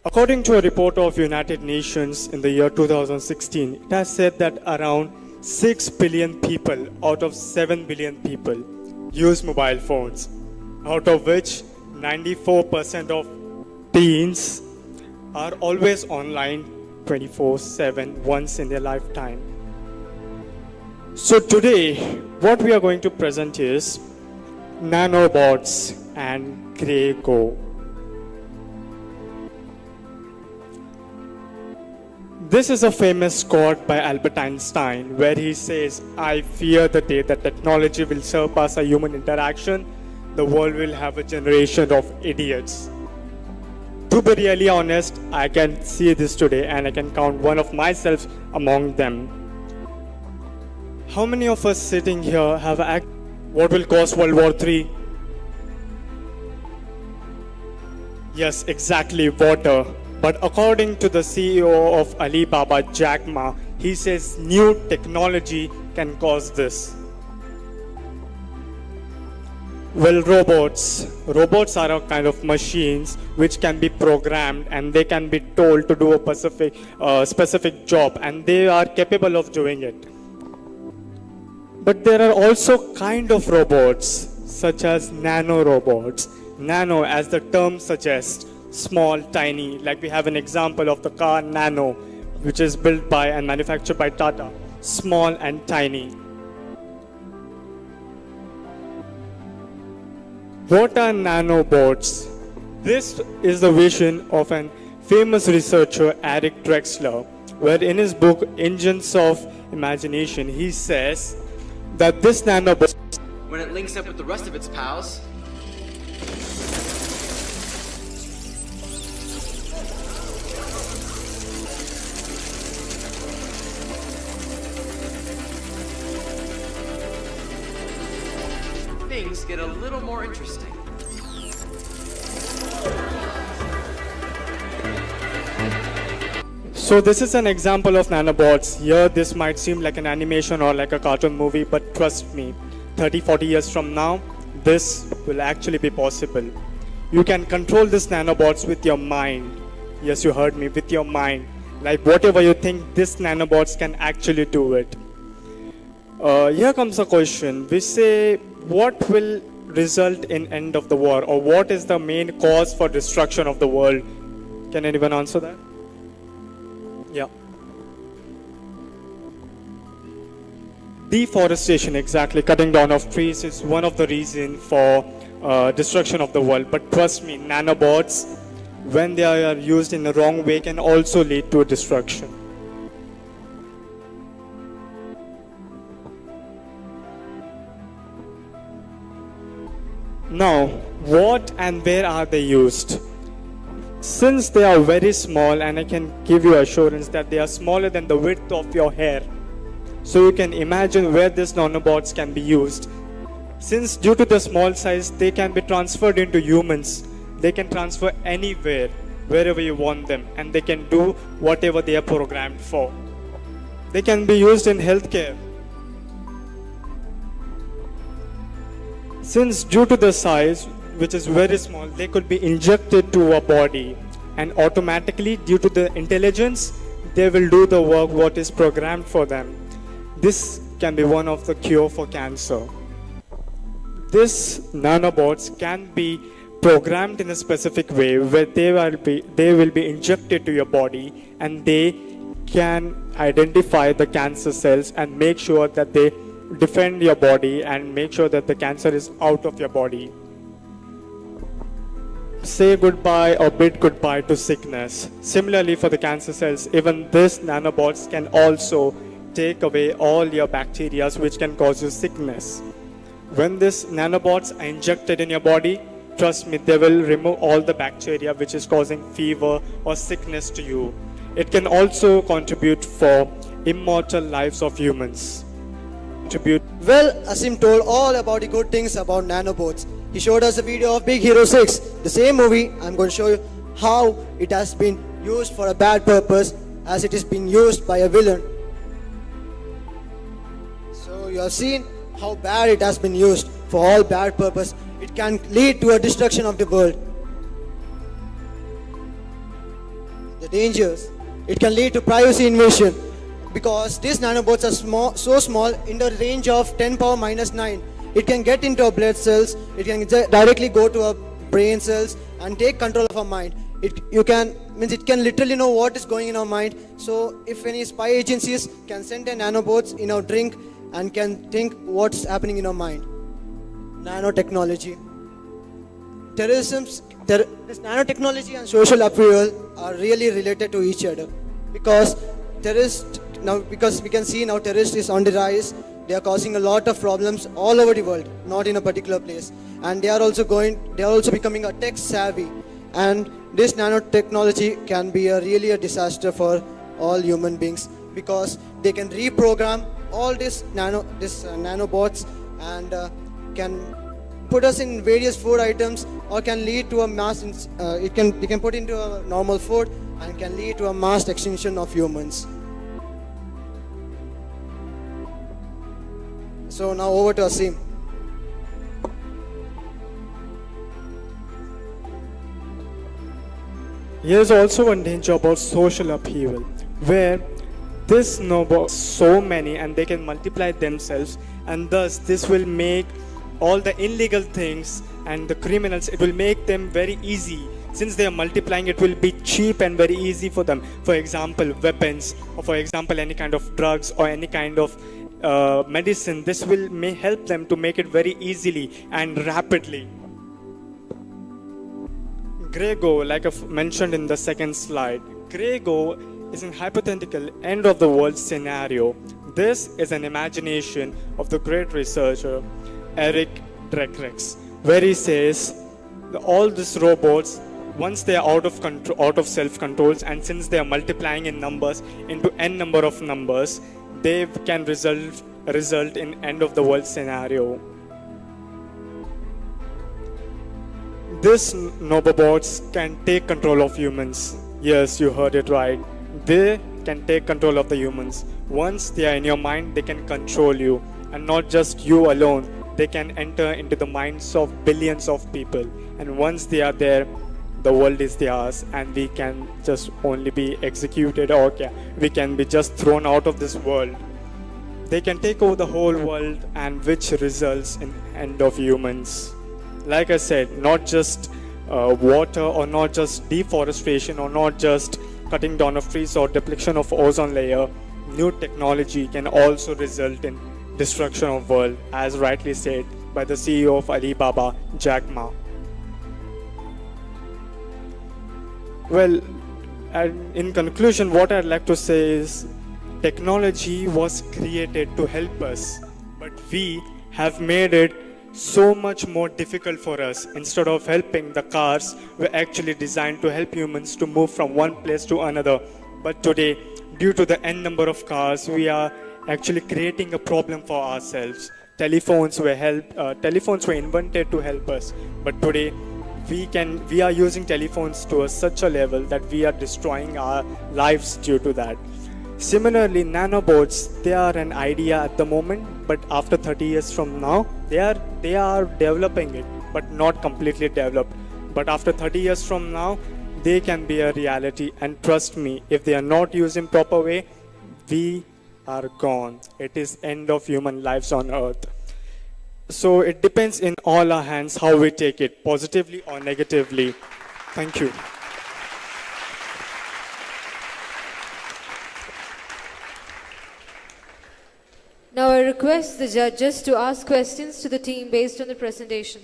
According to a report of United Nations in the year 2016, it has said that around 6 billion people out of 7 billion people use mobile phones, out of which 94% of teens are always online 24/7 once in their lifetime. So today, what we are going to present is Nanobots and Grey Go. This is a famous quote by Albert Einstein where he says, "I fear the day that technology will surpass a human interaction. The world will have a generation of idiots." To be really honest, I can see this today and I can count one of myself among them. How many of us sitting here have what will cause World War III? Yes, exactly, water. But according to the CEO of Alibaba, Jack Ma, he says new technology can cause this. Well, robots are a kind of machines which can be programmed and they can be told to do a specific job, and they are capable of doing it. But there are also kind of robots such as nanorobots. Nano, as the term suggests, small, tiny, like we have an example of the car Nano, which is built by and manufactured by Tata, small and tiny. What are nanobots? This is the vision of an famous researcher, Eric Drexler, where in his book, Engines of Imagination, he says that this nanobot, when it links up with the rest of its pals, things get a little more interesting. So this is an example of nanobots. Here this might seem like an animation or like a cartoon movie, but trust me, 30-40 years from now, this will actually be possible. You can control these nanobots with your mind. Yes, you heard me, with your mind. Like whatever you think, these nanobots can actually do it. Here comes a question. We say, what will result in end of the war, or what is the main cause for destruction of the world? Can anyone answer that? Yeah. Deforestation, exactly. Cutting down of trees is one of the reasons for destruction of the world. But trust me, nanobots, when they are used in the wrong way, can also lead to a destruction. Now, what and where are they used? Since they are very small, and I can give you assurance that they are smaller than the width of your hair, so you can imagine where these nanobots can be used. Since due to the small size, they can be transferred into humans. They can transfer anywhere, wherever you want them, and they can do whatever they are programmed for. They can be used in healthcare. Since due to the size, which is very small, they could be injected to a body, and automatically, due to the intelligence, they will do the work what is programmed for them. This can be one of the cure for cancer. These nanobots can be programmed in a specific way where they will be injected to your body, and they can identify the cancer cells and make sure that they defend your body and make sure that the cancer is out of your body. Say goodbye or bid goodbye to sickness. Similarly, for the cancer cells, even these nanobots can also take away all your bacteria which can cause you sickness. When these nanobots are injected in your body, trust me, they will remove all the bacteria which is causing fever or sickness to you. It can also contribute for immortal lives of humans. Well, Asim told all about the good things about nanobots. He showed us a video of Big Hero 6. The same movie, I'm going to show you how it has been used for a bad purpose, as it is being used by a villain. So you have seen how bad it has been used for all bad purpose. It can lead to a destruction of the world. the dangers. It can lead to privacy invasion because these nanobots are so small in the range of 10 power minus 9. It can get into our blood cells, it can directly go to our brain cells and take control of our mind. It can literally know what is going in our mind. So if any spy agencies can send their nanobots in our drink and can think what's happening in our mind. Nanotechnology. This nanotechnology and social upheaval are really related to each other because we can see now terrorist is on the rise. They are causing a lot of problems all over the world, not in a particular place, and they are also becoming a tech savvy, and this nanotechnology can be really a disaster for all human beings because they can reprogram all these nanobots and can put us in various food items or can lead to a it can put into a normal food and can lead to a mass extinction of humans. So now over to Asim. Here's also one danger about social upheaval, where this nanobots so many and they can multiply themselves, and thus this will make all the illegal things and the criminals, it will make them very easy. Since they are multiplying, it will be cheap and very easy for them. For example, weapons, or for example, any kind of drugs or any kind of medicine. This may help them to make it very easily and rapidly. Grego, like I've mentioned in the second slide, Grego is a hypothetical end of the world scenario. This is an imagination of the great researcher Eric Drecrex, where he says all these robots, once they are out of self-controls, and since they are multiplying in numbers into n number of numbers, they can result in end of the world scenario. These Nanobots can take control of humans. Yes, you heard it right. They can take control of the humans. Once they are in your mind, they can control you. And not just you alone. They can enter into the minds of billions of people. And once they are there, the world is theirs, and we can just only be executed, or we can be just thrown out of this world. They can take over the whole world, and which results in end of humans. Like I said, not just water, or not just deforestation, or not just cutting down of trees or depletion of ozone layer. New technology can also result in destruction of world, as rightly said by the CEO of Alibaba, Jack Ma. Well, and in conclusion, what I'd like to say is technology was created to help us, but we have made it so much more difficult for us. Instead of helping, the cars were actually designed to help humans to move from one place to another. But today, due to the n number of cars, we are actually creating a problem for ourselves. Telephones were invented to help us, but today we are using telephones to such a level that we are destroying our lives due to that. Similarly, nanobots, they are an idea at the moment, but after 30 years from now, they are developing it, but not completely developed. But after 30 years from now, they can be a reality, and trust me, if they are not used in proper way, we are gone. It is end of human lives on earth. So it depends in all our hands how we take it, positively or negatively. Thank you. Now I request the judges to ask questions to the team based on the presentation.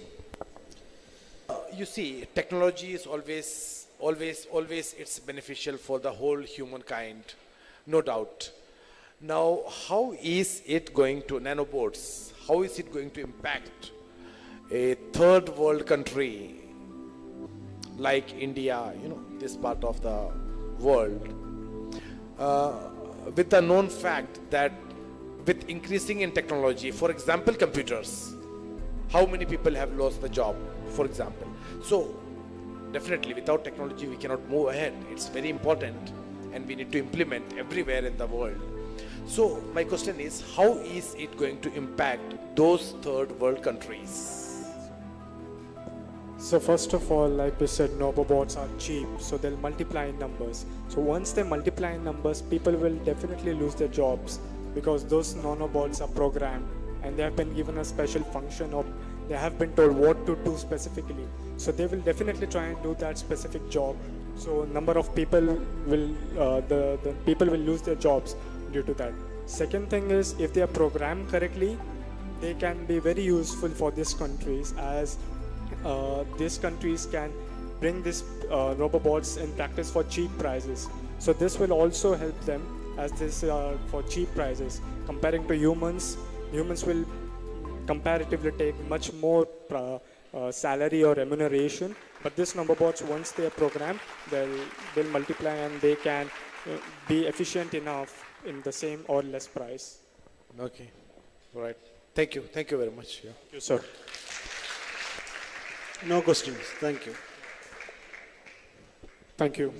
You see, technology is always it's beneficial for the whole humankind, no doubt. Now, how is it going to, nanobots, how is it going to impact a third world country like India, this part of the world, with the known fact that with increasing in technology, for example, computers, how many people have lost the job, for example. So, definitely without technology we cannot move ahead. It's very important and we need to implement everywhere in the world. So, my question is, how is it going to impact those third world countries? So first of all, like we said, Nanobots are cheap, so they'll multiply in numbers. So once they multiply in numbers, people will definitely lose their jobs because those Nanobots are programmed and they have been given a special function or they have been told what to do specifically. So they will definitely try and do that specific job. So number of people will, the people will lose their jobs due to that. Second thing is, if they are programmed correctly, they can be very useful for these countries as these countries can bring these robobots in practice for cheap prices. So this will also help them as this for cheap prices. Comparing to humans, humans will comparatively take much more salary or remuneration. But these Nanobots, once they are programmed, they'll multiply and they can be efficient enough in the same or less price. Okay, all right. Thank you very much. Yeah. Thank you, sir. No questions. Thank you. Thank you.